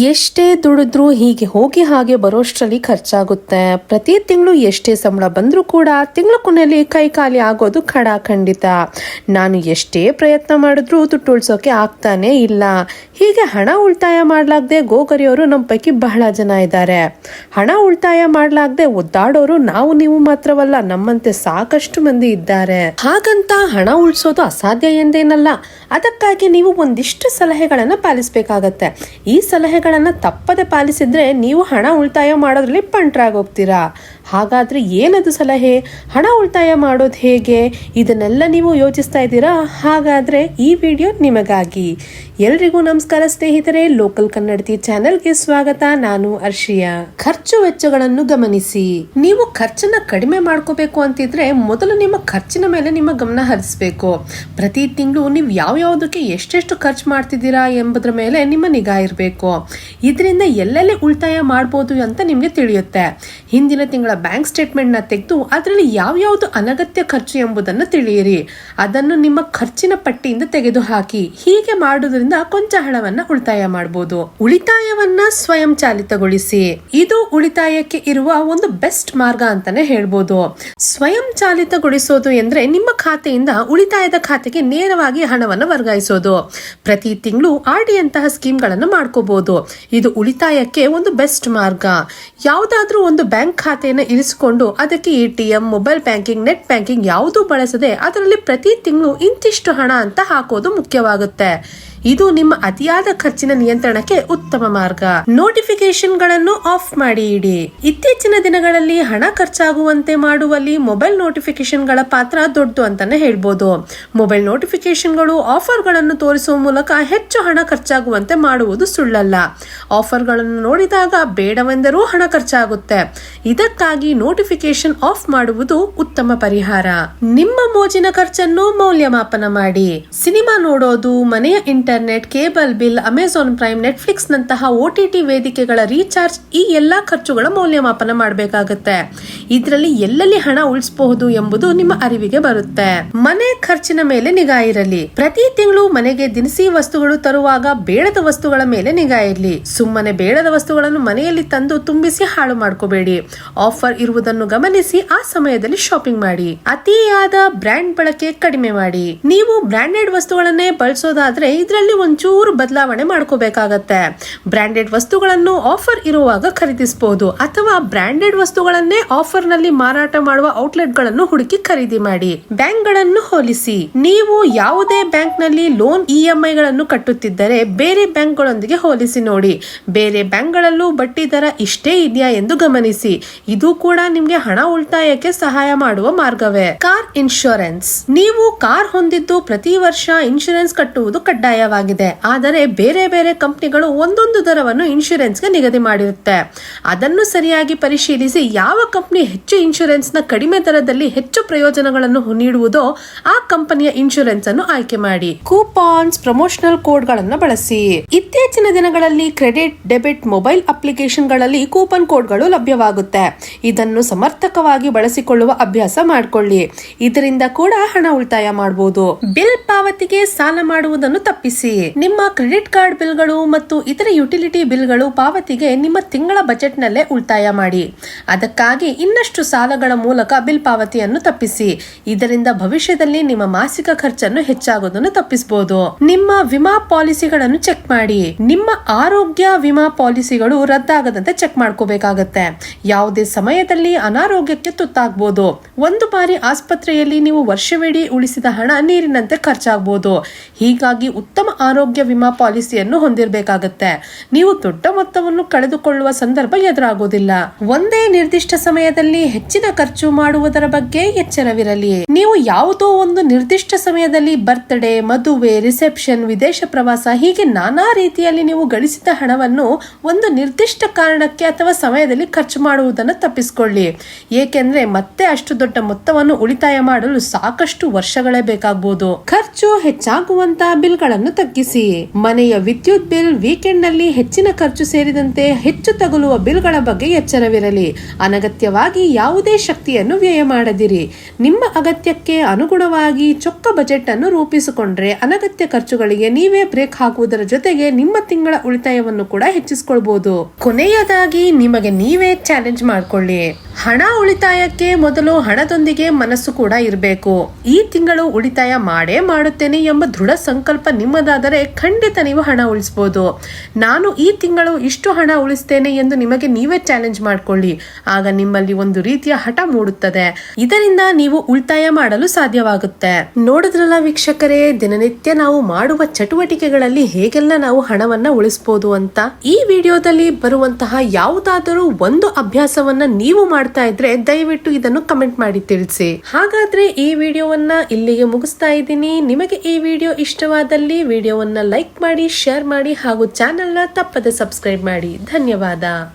ಎಷ್ಟೇ ದುಡಿದ್ರೂ ಹೀಗೆ ಹೋಗಿ ಹಾಗೆ ಬರೋಷ್ಟರಲ್ಲಿ ಖರ್ಚಾಗುತ್ತೆ. ಪ್ರತಿ ತಿಂಗಳು ಎಷ್ಟೇ ಸಂಬಳ ಬಂದರೂ ಕೂಡ ತಿಂಗಳ ಕೊನೆಯಲ್ಲಿ ಕೈ ಖಾಲಿ ಆಗೋದು ಖಂಡಿತ. ನಾನು ಎಷ್ಟೇ ಪ್ರಯತ್ನ ಮಾಡಿದ್ರೂ ದುಡ್ಡು ಉಳಿಸೋಕೆ ಆಗ್ತಾನೆ ಇಲ್ಲ. ಹೀಗೆ ಹಣ ಉಳಿತಾಯ ಮಾಡಲಾಗದೆ ಗೋಗರಿಯೋರು ನಮ್ಮ ಪೈಕಿ ಬಹಳ ಜನ ಇದ್ದಾರೆ. ಹಣ ಉಳಿತಾಯ ಮಾಡಲಾಗದೆ ಒದ್ದಾಡೋರು ನಾವು ನೀವು ಮಾತ್ರವಲ್ಲ, ನಮ್ಮಂತೆ ಸಾಕಷ್ಟು ಮಂದಿ ಇದ್ದಾರೆ. ಹಾಗಂತ ಹಣ ಉಳಿಸೋದು ಅಸಾಧ್ಯ ಎಂದೇನಲ್ಲ. ಅದಕ್ಕಾಗಿ ನೀವು ಒಂದಿಷ್ಟು ಸಲಹೆಗಳನ್ನು ಪಾಲಿಸಬೇಕಾಗತ್ತೆ. ಈ ಸಲಹೆಗಳನ್ನು ತಪ್ಪದೆ ಪಾಲಿಸಿದ್ರೆ ನೀವು ಹಣ ಉಳಿತಾಯ ಮಾಡೋದ್ರಲ್ಲಿ ಹೋಗ್ತೀರಾ. ಹಾಗಾದ್ರೆ ಏನದು ಸಲಹೆ? ಹಣ ಉಳಿತಾಯ ಮಾಡೋದು ಹೇಗೆ? ಇದನ್ನೆಲ್ಲ ನೀವು ಯೋಚಿಸ್ತಾ ಇದ್ದೀರಾ? ಹಾಗಾದ್ರೆ ಈ ವಿಡಿಯೋ ನಿಮಗಾಗಿ. ಎಲ್ರಿಗೂ ನಮಸ್ಕಾರ ಸ್ನೇಹಿತರೆ, ಲೋಕಲ್ ಕನ್ನಡತಿ ಚಾನೆಲ್ಗೆ ಸ್ವಾಗತ. ನಾನು ಅರ್ಷಿಯಾ. ಖರ್ಚು ವೆಚ್ಚಗಳನ್ನು ಗಮನಿಸಿ. ನೀವು ಖರ್ಚನ್ನ ಕಡಿಮೆ ಮಾಡ್ಕೋಬೇಕು ಅಂತಿದ್ರೆ ಮೊದಲು ನಿಮ್ಮ ಖರ್ಚಿನ ಮೇಲೆ ನಿಮ್ಮ ಗಮನ ಹರಿಸಬೇಕು. ಪ್ರತಿ ತಿಂಗಳು ನೀವು ಯಾವ್ಯಾವುದಕ್ಕೆ ಎಷ್ಟೆಷ್ಟು ಖರ್ಚು ಮಾಡ್ತಿದ್ದೀರಾ ಎಂಬುದರ ಮೇಲೆ ನಿಮ್ಮ ನಿಗಾ ಇರಬೇಕು. ಇದರಿಂದ ಎಲ್ಲೆಲ್ಲಿ ಉಳಿತಾಯ ಮಾಡ್ಬೋದು ಅಂತ ನಿಮ್ಗೆ ತಿಳಿಯುತ್ತೆ. ಹಿಂದಿನ ತಿಂಗಳ ಬ್ಯಾಂಕ್ ಸ್ಟೇಟ್ಮೆಂಟ್ ನ ತೆಗೆದು ಅದರಲ್ಲಿ ಯಾವ್ಯಾವುದು ಅನಗತ್ಯ ಖರ್ಚು ಎಂಬುದನ್ನು ತಿಳಿಯಿರಿ. ಅದನ್ನು ನಿಮ್ಮ ಖರ್ಚಿನ ಪಟ್ಟಿಯಿಂದ ತೆಗೆದು ಹಾಕಿ. ಹೀಗೆ ಮಾಡುವುದರಿಂದ ಕೊಂಚ ಹಣವನ್ನ ಉಳಿತಾಯ ಮಾಡಬಹುದು. ಉಳಿತಾಯವನ್ನ ಸ್ವಯಂ ಚಾಲಿತಗೊಳಿಸಿ. ಇದು ಉಳಿತಾಯಕ್ಕೆ ಇರುವ ಒಂದು ಬೆಸ್ಟ್ ಮಾರ್ಗ ಅಂತಾನೆ ಹೇಳ್ಬೋದು. ಸ್ವಯಂ ಚಾಲಿತಗೊಳಿಸೋದು ಎಂದ್ರೆ ನಿಮ್ಮ ಖಾತೆಯಿಂದ ಉಳಿತಾಯದ ಖಾತೆಗೆ ನೇರವಾಗಿ ಹಣವನ್ನು ವರ್ಗಾಯಿಸೋದು. ಪ್ರತಿ ತಿಂಗಳು ಆರ್ಡಿ ಅಂತಹ ಸ್ಕೀಮ್ಗಳನ್ನು ಮಾಡ್ಕೋಬಹುದು. ಇದು ಉಳಿತಾಯಕ್ಕೆ ಒಂದು ಬೆಸ್ಟ್ ಮಾರ್ಗ. ಯಾವುದಾದ್ರೂ ಒಂದು ಬ್ಯಾಂಕ್ ಖಾತೆಯನ್ನು ಇರಿಸಿಕೊಂಡು ಅದಕ್ಕೆ ATM, mobile banking, net banking ಯಾವುದೂ ಬಳಸದೆ ಅದರಲ್ಲಿ ಪ್ರತಿ ತಿಂಗಳು ಇಂತಿಷ್ಟು ಹಣ ಅಂತ ಹಾಕೋದು ಮುಖ್ಯವಾಗುತ್ತೆ. ಇದು ನಿಮ್ಮ ಅತಿಯಾದ ಖರ್ಚಿನ ನಿಯಂತ್ರಣಕ್ಕೆ ಉತ್ತಮ ಮಾರ್ಗ. ನೋಟಿಫಿಕೇಶನ್ ಗಳನ್ನು ಆಫ್ ಮಾಡಿ ಇಡಿ. ಇತ್ತೀಚಿನ ದಿನಗಳಲ್ಲಿ ಹಣ ಖರ್ಚಾಗುವಂತೆ ಮಾಡುವಲ್ಲಿ ಮೊಬೈಲ್ ನೋಟಿಫಿಕೇಶನ್ ಗಳ ಪಾತ್ರ ದೊಡ್ಡದು ಅಂತಾನೆ ಹೇಳ್ಬೋದು. ಮೊಬೈಲ್ ನೋಟಿಫಿಕೇಶನ್ ಗಳು ಆಫರ್ ಗಳನ್ನು ತೋರಿಸುವ ಮೂಲಕ ಹೆಚ್ಚು ಹಣ ಖರ್ಚಾಗುವಂತೆ ಮಾಡುವುದು ಸುಳ್ಳಲ್ಲ. ಆಫರ್ ಗಳನ್ನು ನೋಡಿದಾಗ ಬೇಡವೆಂದರೂ ಹಣ ಖರ್ಚಾಗುತ್ತೆ. ಇದಕ್ಕಾಗಿ ನೋಟಿಫಿಕೇಶನ್ ಆಫ್ ಮಾಡುವುದು ಉತ್ತಮ ಪರಿಹಾರ. ನಿಮ್ಮ ಮೋಜಿನ ಖರ್ಚನ್ನು ಮೌಲ್ಯಮಾಪನ ಮಾಡಿ. ಸಿನಿಮಾ ನೋಡೋದು, ಮನೆಯ internet, cable bill, Amazon prime, Netflix ನಂತಹ OTT ವೇದಿಕೆಗಳ ರೀಚಾರ್ಜ್, ಈ ಎಲ್ಲಾ ಖರ್ಚುಗಳ ಮೌಲ್ಯಮಾಪನ ಮಾಡಬೇಕಾಗುತ್ತೆ. ಇದರಲ್ಲಿ ಎಲ್ಲೆಲ್ಲಿ ಹಣ ಉಳಿಸಬಹುದು ಎಂಬುದು ನಿಮ್ಮ ಅರಿವಿಗೆ ಬರುತ್ತೆ. ಮನೆ ಖರ್ಚಿನ ಮೇಲೆ ನಿಗಾ ಇರಲಿ. ಪ್ರತಿ ತಿಂಗಳು ಮನೆಗೆ ದಿನಸಿ ವಸ್ತುಗಳು ತರುವಾಗ ಬೇಡದ ವಸ್ತುಗಳ ಮೇಲೆ ನಿಗಾ ಇರಲಿ. ಸುಮ್ಮನೆ ಬೇಡದ ವಸ್ತುಗಳನ್ನು ಮನೆಯಲ್ಲಿ ತಂದು ತುಂಬಿಸಿ ಹಾಳು ಮಾಡ್ಕೋಬೇಡಿ. ಆಫರ್ ಇರುವುದನ್ನು ಗಮನಿಸಿ ಆ ಸಮಯದಲ್ಲಿ ಶಾಪಿಂಗ್ ಮಾಡಿ. ಅತಿಯಾದ ಬ್ರ್ಯಾಂಡ್ ಬಳಕೆ ಕಡಿಮೆ ಮಾಡಿ. ನೀವು ಬ್ರಾಂಡೆಡ್ ವಸ್ತುಗಳನ್ನೇ ಬಳಸೋದಾದ್ರೆ ಇದರಲ್ಲಿ ಒಂಚೂರು ಬದಲಾವಣೆ ಮಾಡ್ಕೋಬೇಕಾಗತ್ತೆ. ಬ್ರಾಂಡೆಡ್ ವಸ್ತುಗಳನ್ನು ಆಫರ್ ಇರುವಾಗ ಖರೀದಿಸಬಹುದು ಅಥವಾ ಬ್ರಾಂಡೆಡ್ ವಸ್ತುಗಳನ್ನೇ ಆಫರ್ ನಲ್ಲಿ ಮಾರಾಟ ಮಾಡುವ ಔಟ್ಲೆಟ್ ಗಳನ್ನು ಹುಡುಕಿ ಖರೀದಿ ಮಾಡಿ. ಬ್ಯಾಂಕ್ ಗಳನ್ನು ಹೋಲಿಸಿ. ನೀವು ಯಾವುದೇ ಬ್ಯಾಂಕ್ ನಲ್ಲಿ ಲೋನ್ EMI ಗಳನ್ನು ಕಟ್ಟುತ್ತಿದ್ದರೆ ಬೇರೆ ಬ್ಯಾಂಕ್ ಗಳೊಂದಿಗೆ ಹೋಲಿಸಿ ನೋಡಿ. ಬೇರೆ ಬ್ಯಾಂಕ್ ಗಳಲ್ಲೂ ಬಡ್ಡಿ ದರ ಇಷ್ಟೇ ಇದೆಯಾ ಎಂದು ಗಮನಿಸಿ. ಇದು ಕೂಡ ನಿಮ್ಗೆ ಹಣ ಉಳಿತಾಯಕ್ಕೆ ಸಹಾಯ ಮಾಡುವ ಮಾರ್ಗವೇ. Car insurance. ನೀವು ಕಾರ್ ಹೊಂದಿದ್ದು ಪ್ರತಿ ವರ್ಷ ಇನ್ಶೂರೆನ್ಸ್ ಕಟ್ಟುವುದು ಕಡ್ಡಾಯವಾಗಿದೆ. ಆದರೆ ಬೇರೆ ಬೇರೆ ಕಂಪನಿಗಳು ಒಂದೊಂದು ದರವನ್ನು ಇನ್ಶೂರೆನ್ಸ್ ಗೆ ನಿಗದಿ ಮಾಡಿರುತ್ತೆ. ಅದನ್ನು ಸರಿಯಾಗಿ ಪರಿಶೀಲಿಸಿ ಯಾವ ಕಂಪನಿ ಹೆಚ್ಚು ಇನ್ಶೂರೆನ್ಸ್ ನ ಕಡಿಮೆ ದರದಲ್ಲಿ ಹೆಚ್ಚು ಪ್ರಯೋಜನಗಳನ್ನು ನೀಡುವುದೋ ಆ ಕಂಪನಿಯ ಇನ್ಶೂರೆನ್ಸ್ ಅನ್ನು ಆಯ್ಕೆ ಮಾಡಿ. ಕೂಪಾನ್ಸ್, ಪ್ರಮೋಷನಲ್ ಕೋಡ್ ಗಳನ್ನು ಬಳಸಿ. ಇತ್ತೀಚಿನ ದಿನಗಳಲ್ಲಿ ಕ್ರೆಡಿಟ್, ಡೆಬಿಟ್, ಮೊಬೈಲ್ ಅಪ್ಲಿಕೇಶನ್ ಗಳಲ್ಲಿ ಕೂಪನ್ ಕೋಡ್ಗಳು ಲಭ್ಯವಾಗುತ್ತೆ. ಇದನ್ನು ಸಮರ್ಥಕವಾಗಿ ಬಳಸಿಕೊಳ್ಳುವ ಅಭ್ಯಾಸ ಮಾಡಿಕೊಳ್ಳಿ. ಇದರಿಂದ ಕೂಡ ಹಣ ಉಳಿತಾಯ ಮಾಡಬಹುದು. ಬಿಲ್ ಪಾವತಿಗೆ ಸಾಲ ಮಾಡುವುದನ್ನು ತಪ್ಪಿಸಿ. ನಿಮ್ಮ ಕ್ರೆಡಿಟ್ ಕಾರ್ಡ್ ಬಿಲ್ಗಳು ಮತ್ತು ಇತರ ಯುಟಿಲಿಟಿ ಬಿಲ್ಗಳು ಪಾವತಿಗೆ ನಿಮ್ಮ ತಿಂಗಳ ಬಜೆಟ್ ನಲ್ಲೇ ಉಳಿತಾಯ ಮಾಡಿ. ಅದಕ್ಕಾಗಿ ಇನ್ನಷ್ಟು ಸಾಲಗಳ ಮೂಲಕ ಬಿಲ್ ಪಾವತಿಯನ್ನು ತಪ್ಪಿಸಿ. ಇದರಿಂದ ಭವಿಷ್ಯದಲ್ಲಿ ನಿಮ್ಮ ಮಾಸಿಕ ಖರ್ಚನ್ನು ಹೆಚ್ಚಾಗುವುದನ್ನು ತಪ್ಪಿಸಬಹುದು. ನಿಮ್ಮ ವಿಮಾ ಪಾಲಿಸಿಗಳನ್ನು ಚೆಕ್ ಮಾಡಿ. ನಿಮ್ಮ ಆರೋಗ್ಯ ವಿಮಾ ಪಾಲಿಸಿಗಳು ರದ್ದಾಗದಂತೆ ಚೆಕ್ ಮಾಡ್ಕೋಬೇಕಾಗತ್ತೆ. ಯಾವುದೇ ಸಮಯದಲ್ಲಿ ಅನಾರೋಗ್ಯಕ್ಕೆ ತುತ್ತಾಗಬಹುದು. ಒಂದು ಬಾರಿ ಆಸ್ಪತ್ರೆಯಲ್ಲಿ ನೀವು ವರ್ಷವಿಡೀ ಉಳಿಸಿದ ಹಣ ನೀರಿನಂತೆ ಖರ್ಚಾಗಬಹುದು. ಹೀಗಾಗಿ ಉತ್ತಮ ಆರೋಗ್ಯ ವಿಮಾ ಪಾಲಿಸಿಯನ್ನು ಹೊಂದಿರಬೇಕಾಗತ್ತೆ. ನೀವು ದೊಡ್ಡ ಮೊತ್ತವನ್ನು ಕಳೆದುಕೊಳ್ಳುವ ಸಂದರ್ಭ ಎದುರಾಗುವುದಿಲ್ಲ. ಒಂದೇ ನಿರ್ದಿಷ್ಟ ಸಮಯದಲ್ಲಿ ಹೆಚ್ಚಿನ ಖರ್ಚು ಮಾಡುವುದರ ಬಗ್ಗೆ ಎಚ್ಚರವಿರಲಿ. ನೀವು ಯಾವುದೋ ಒಂದು ನಿರ್ದಿಷ್ಟ ಸಮಯದಲ್ಲಿ ಬರ್ತ್ಡೇ, ಮದುವೆ, ರಿಸೆಪ್ಷನ್, ವಿದೇಶ ಪ್ರವಾಸ ಹೀಗೆ ನಾನಾ ರೀತಿಯಲ್ಲಿ ನೀವು ಗಳಿಸಿದ ಹಣವನ್ನು ಒಂದು ನಿರ್ದಿಷ್ಟ ಕಾರಣಕ್ಕೆ ಅಥವಾ ಸಮಯದಲ್ಲಿ ಖರ್ಚು ಮಾಡುವುದನ್ನು ತಪ್ಪಿಸಿಕೊಳ್ಳಿ. ಏಕೆಂದ್ರೆ ಮತ್ತೆ ಅಷ್ಟು ದೊಡ್ಡ ಮೊತ್ತವನ್ನು ಉಳಿತಾಯ ಮಾಡಲು ಸಾಕಷ್ಟು ವರ್ಷಗಳೇ ಬೇಕಾಗಬಹುದು. ಖರ್ಚು ಹೆಚ್ಚಾಗುವಂತಹ ಬಿಲ್ಗಳನ್ನು ತಗ್ಗಿಸಿ. ಮನೆಯ ವಿದ್ಯುತ್ ಬಿಲ್, ವೀಕೆಂಡ್ ನಲ್ಲಿ ಹೆಚ್ಚಿನ ಖರ್ಚು ಸೇರಿದಂತೆ ಹೆಚ್ಚು ತಗುಲುವ ಬಿಲ್ಗಳ ಬಗ್ಗೆ ಎಚ್ಚರವಿರಲಿ. ಅನಗತ್ಯವಾಗಿ ಯಾವುದೇ ಶಕ್ತಿಯನ್ನು ವ್ಯಯ ಮಾಡದಿರಿ. ನಿಮ್ಮ ಅಗತ್ಯಕ್ಕೆ ಅನುಗುಣವಾಗಿ ಚೊಕ್ಕ ಬಜೆಟ್ ಅನ್ನು ರೂಪಿಸಿಕೊಂಡ್ರೆ ಅನಗತ್ಯ ಖರ್ಚುಗಳಿಗೆ ನೀವೇ ಬ್ರೇಕ್ ಹಾಕುವುದರ ಜೊತೆಗೆ ನಿಮ್ಮ ತಿಂಗಳ ಉಳಿತಾಯವನ್ನು ಕೂಡ ಹೆಚ್ಚಿಸಿಕೊಳ್ಬಹುದು. ಕೊನೆಯದಾಗಿ ನಿಮಗೆ ನೀವೇ ಚಾಲೆಂಜ್ ಮಾಡ್ಕೊಳ್ಳಿ. ಹಣ ಉಳಿತಾಯಕ್ಕೆ ಮೊದಲು ಹಣದೊಂದಿಗೆ ಮನಸ್ಸು ಕೂಡ ಇರಬೇಕು. ಈ ತಿಂಗಳು ಉಳಿತಾಯ ಮಾಡೇ ಮಾಡುತ್ತೇನೆ ಎಂಬ ದೃಢ ಸಂಕಲ್ಪ ನಿಮ್ಮದಾದರೆ ಖಂಡಿತ ನೀವು ಹಣ ಉಳಿಸಬಹುದು. ನಾನು ಈ ತಿಂಗಳು ಇಷ್ಟು ಹಣ ಉಳಿಸ್ತೇನೆ ಎಂದು ನಿಮಗೆ ನೀವೇ ಚಾಲೆಂಜ್ ಮಾಡ್ಕೊಳ್ಳಿ. ಆಗ ನಿಮ್ಮಲ್ಲಿ ಒಂದು ರೀತಿಯ ಹಠ ಮೂಡುತ್ತದೆ. ಇದರಿಂದ ನೀವು ಉಳಿತಾಯ ಮಾಡಲು ಸಾಧ್ಯವಾಗುತ್ತೆ. ನೋಡಿದ್ರಲ್ಲ ವೀಕ್ಷಕರೇ, ದಿನನಿತ್ಯ ನಾವು ಮಾಡುವ ಚಟುವಟಿಕೆಗಳಲ್ಲಿ ಹೇಗೆಲ್ಲ ನಾವು ಹಣವನ್ನ ಉಳಿಸಬಹುದು ಅಂತ. ಈ ವಿಡಿಯೋದಲ್ಲಿ ಬರುವಂತಹ ಯಾವುದಾದರೂ ಒಂದು ಅಭ್ಯಾಸವನ್ನ ನೀವು ಮಾಡ್ತಾ ಇದ್ರೆ ದಯವಿಟ್ಟು ಇದನ್ನು ಕಮೆಂಟ್ ಮಾಡಿ ತಿಳಿಸಿ. ಹಾಗಾದ್ರೆ ಈ ವಿಡಿಯೋವನ್ನ ಇಲ್ಲಿಗೆ ಮುಗಿಸ್ತಾ ಇದ್ದೀನಿ. ನಿಮಗೆ ಈ ವಿಡಿಯೋ ಇಷ್ಟವಾದಲ್ಲಿ ವಿಡಿಯೋವನ್ನ ಲೈಕ್ ಮಾಡಿ, ಶೇರ್ ಮಾಡಿ ಹಾಗೂ ಚಾನೆಲ್ ನ ತಪ್ಪದೆ ಸಬ್ಸ್ಕ್ರೈಬ್ ಮಾಡಿ. ಧನ್ಯವಾದ.